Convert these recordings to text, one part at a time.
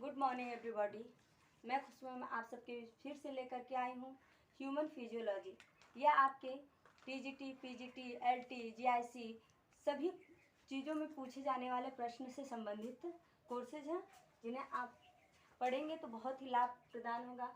Good morning everybody. मैं खुशबू में आप सबके फिर से लेकर के आई हूँ ह्यूमन फिजियोलॉजी। यह आपके टीजीटी, पीजीटी, एलटी, जीआईसी सभी चीज़ों में पूछे जाने वाले प्रश्न से संबंधित कोर्सेज हैं जिन्हें आप पढ़ेंगे तो बहुत ही लाभ प्रदान होगा।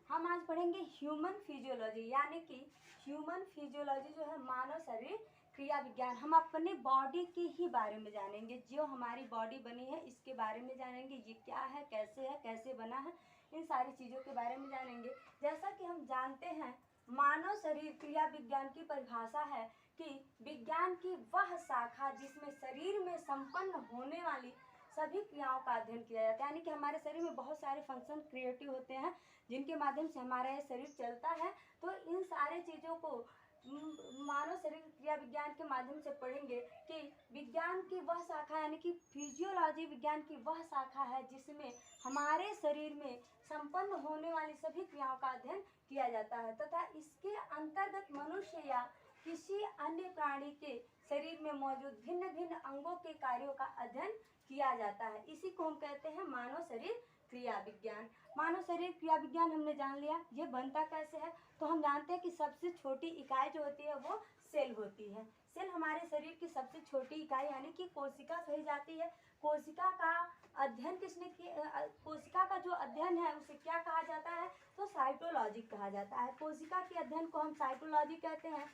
हम आज पढ़ेंगे ह्यूमन फिजियोलॉजी, यानी कि ह्यूमन फिजियोलॉजी जो है मानव शरीर क्रिया विज्ञान। हम अपने बॉडी के ही बारे में जानेंगे, जो हमारी बॉडी बनी है इसके बारे में जानेंगे, ये क्या है, कैसे बना है, इन सारी चीज़ों के बारे में जानेंगे। जैसा कि हम जानते हैं, मानव शरीर क्रिया विज्ञान की परिभाषा है कि विज्ञान की वह शाखा जिसमें शरीर में संपन्न होने वाली सभी क्रियाओं का अध्ययन किया जाता है। यानी कि हमारे शरीर में बहुत सारे फंक्शन क्रिएटिव होते हैं जिनके माध्यम से हमारा यह शरीर चलता है। तो इन सारे चीज़ों को मानव शरीर क्रिया विज्ञान के माध्यम से पढ़ेंगे कि विज्ञान की वह शाखा यानी कि फिजियोलॉजी विज्ञान की वह शाखा है जिसमें हमारे शरीर में संपन्न होने वाली सभी क्रियाओं का अध्ययन किया जाता है तथा इसके अंतर्गत मनुष्य या किसी अन्य प्राणी के शरीर में मौजूद भिन्न भिन्न अंगों के कार्यों का अध्ययन किया जाता है। इसी को हम कहते हैं मानव शरीर क्रिया विज्ञान। मानव शरीर क्रिया विज्ञान हमने जान लिया, ये बनता कैसे है। तो हम जानते हैं कि सबसे छोटी इकाई जो होती है वो सेल होती है। सेल हमारे शरीर की सबसे छोटी इकाई यानी कि कोशिका कही जाती है। कोशिका का अध्ययन किसने किया? कोशिका का जो अध्ययन है उसे क्या कहा जाता है? तो साइटोलॉजी कहा जाता है। कोशिका के अध्ययन को हम साइटोलॉजी कहते हैं।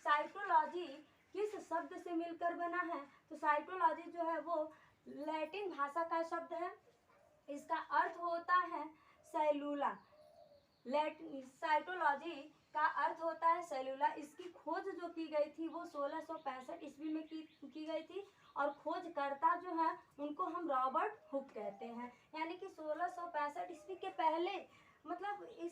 साइटोलॉजी किस शब्द से मिलकर बना है? तो साइटोलॉजी जो है वो लैटिन भाषा का शब्द है। इसका अर्थ होता है सेलुला। साइटोलॉजी का अर्थ होता है सेलुला। इसकी खोज जो की गई थी वो 1665 ईस्वी में की गई थी और खोजकर्ता जो है उनको हम रॉबर्ट हुक कहते हैं। यानी कि 1665 ईस्वी के पहले, मतलब इस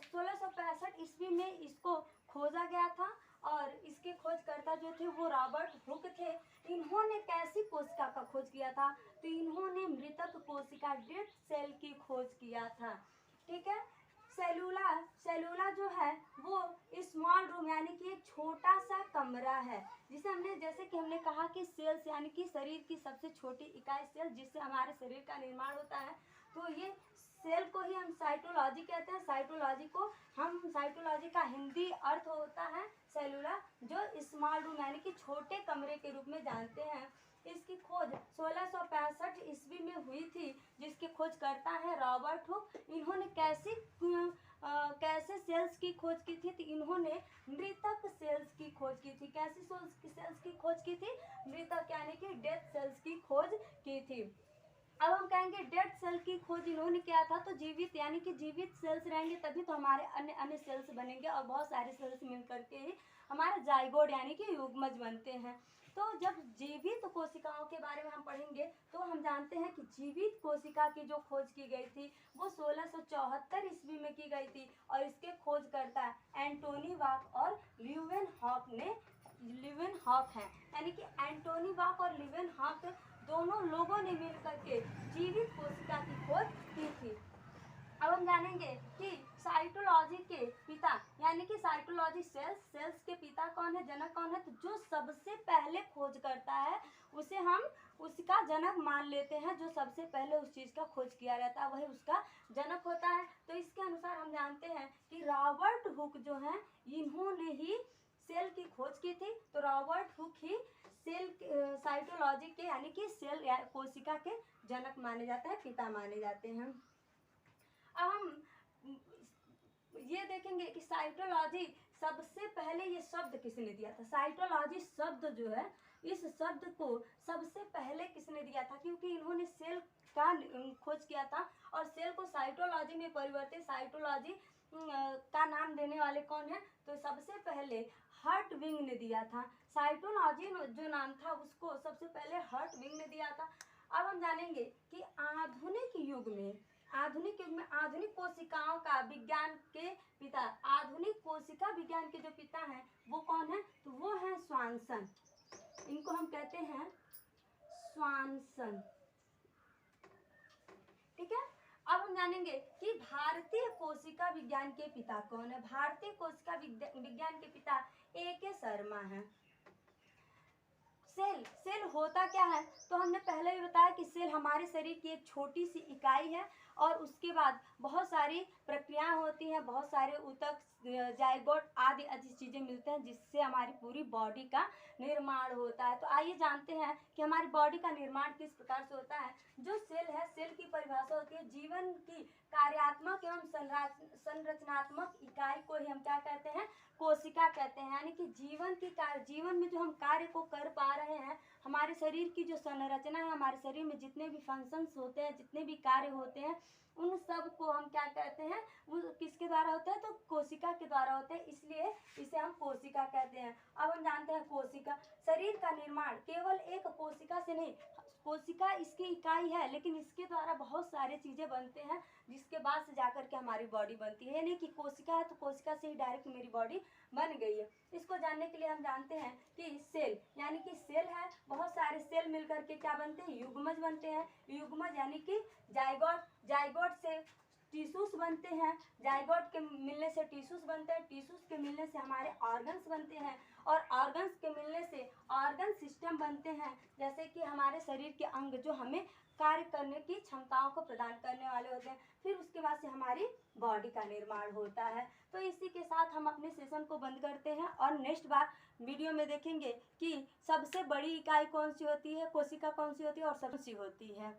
1665 ईस्वी में इसको खोजा गया था और इसके खोजकर्ता जो थे वो रॉबर्ट हुक थे। इन्होंने कैसी कोशिका का खोज किया था? तो इन्होंने मृतक कोशिका डेड सेल की खोज किया था। ठीक है। सेलुला जो है वो स्मॉल रूम यानी कि एक छोटा सा कमरा है जिसे जैसे कि हमने कहा कि सेल्स यानी कि शरीर की सबसे छोटी इकाई सेल जिससे हमारे शरीर का निर्माण होता है। तो ये सेल को ही हम साइटोलॉजी कहते हैं। साइटोलॉजी का हिंदी अर्थ होता है सेलुला, जो स्मॉल रूम यानी कि छोटे कमरे के रूप में जानते हैं। इसकी खोज 1665 ईस्वी में हुई थी जिसके खोजकर्ता है रॉबर्ट हुक। इन्होंने कैसे सेल्स की खोज की थी? तो इन्होंने मृतक सेल्स की खोज की थी। कैसी सेल्स की खोज की थी? मृतक यानी कि डेथ सेल्स की खोज की थी। अब हम कहेंगे डेड सेल की खोज इन्होंने किया था। तो जीवित यानी कि जीवित सेल्स रहेंगे तभी तो हमारे अन्य सेल्स बनेंगे और बहुत सारे सेल्स मिल करके ही हमारे जाइगोट यानी कि युग्मज बनते हैं। तो जब जीवित कोशिकाओं के बारे में हम पढ़ेंगे तो हम जानते हैं कि जीवित कोशिका की जो खोज की गई थी वो 1674 ईस्वी में की गई थी और इसके खोजकर्ता एंटोनी वाक और ल्यूवेनहॉक हैं। यानी कि एंटोनी वाक और ल्यूवेनहॉक दोनों लोगों ने मिलकर के जीवित कोशिका की खोज की थी। अब हम जानेंगे कि साइटोलॉजी के पिता यानी कि साइटोलॉजी सेल्स के पिता कौन है, जनक कौन है? तो जो सबसे पहले खोज करता है उसे हम उसका जनक मान लेते हैं। जो सबसे पहले उस चीज़ का खोज किया रहता है वही उसका जनक होता है। तो इसके अनुसार हम जानते हैं कि रॉबर्ट हुक जो है इन्होंने ही सेल की खोज की थी। तो रॉबर्ट हुक ही साइटोलॉजी के यानी कि सेल या कोशिका के जनक माने जाते हैं, पिता माने जाते हैं। अब हम ये देखेंगे कि साइटोलॉजी सबसे पहले ये शब्द किसने दिया था? साइटोलॉजी शब्द जो है इस शब्द को सबसे पहले किसने दिया था? क्योंकि इन्होंने सेल का खोज किया था और सेल को साइटोलॉजी में परिवर्तित साइटोलॉजी का नाम देने वाले कौन है? तो सबसे पहले हर्टविग ने दिया था। साइटोलॉजी जो नाम था उसको सबसे पहले हर्टविग ने दिया था। अब हम जानेंगे कि आधुनिक युग में आधुनिक कोशिकाओं का विज्ञान के पिता, आधुनिक कोशिका विज्ञान के जो पिता हैं वो कौन है? तो वो है स्वानसन। इनको हम कहते हैं स्वानसन। ठीक है। अब हम जानेंगे कि भारतीय कोशिका विज्ञान के पिता कौन है। भारतीय कोशिका विज्ञान के पिता A.K. शर्मा हैं। सेल होता क्या है, तो हमने पहले भी बताया कि सेल हमारे शरीर की एक छोटी सी इकाई है और उसके बाद बहुत सारी प्रक्रियाएं होती हैं, बहुत सारे ऊतक, जाइगोट आदि आदि चीज़ें मिलते हैं जिससे हमारी पूरी बॉडी का निर्माण होता है। तो आइए जानते हैं कि हमारी बॉडी का निर्माण किस प्रकार से होता है। जो सेल है, सेल की परिभाषा होती है जीवन की कार्यात्मक एवं संरचनात्मक इकाई को ही हम क्या कहते हैं, कोशिका कहते हैं। यानी कि जीवन में जो हम कार्य को कर पा रहे हैं, हमारे शरीर की जो संरचना है, हमारे शरीर में जितने भी फंक्शंस होते हैं, जितने भी कार्य होते हैं, उन सब को हम क्या कहते हैं, वो किसके द्वारा होते हैं, तो कोशिका के द्वारा होते हैं, इसलिए इसे हम कोशिका कहते हैं। अब हम जानते हैं कोशिका। शरीर का निर्माण केवल एक कोशिका से नहीं, कोशिका इसकी इकाई है लेकिन इसके द्वारा बहुत सारे चीज़ें बनते हैं जिसके बाद से जाकर के हमारी बॉडी बनती है। नहीं कि कोशिका है तो कोशिका से ही डायरेक्ट मेरी बॉडी बन गई है। इसको जानने के लिए हम जानते हैं कि सेल, यानी कि सेल है, बहुत सारे सेल मिलकर के क्या बनते हैं, युग्मज बनते हैं। युग्मज यानी कि जाइगोट, जाइगोट से टिश्यूज बनते हैं, जाइगोट के मिलने से टिश्यूज बनते हैं, टिश्यूज के मिलने से हमारे ऑर्गन्स बनते हैं और ऑर्गन्स के मिलने से ऑर्गन सिस्टम बनते हैं, जैसे कि हमारे शरीर के अंग जो हमें कार्य करने की क्षमताओं को प्रदान करने वाले होते हैं। फिर उसके बाद से हमारी बॉडी का निर्माण होता है। तो इसी के साथ हम अपने सेशन को बंद करते हैं और नेक्स्ट बार वीडियो में देखेंगे कि सबसे बड़ी इकाई कौन सी होती है, कोशिका कौन सी होती है और सबसे होती है।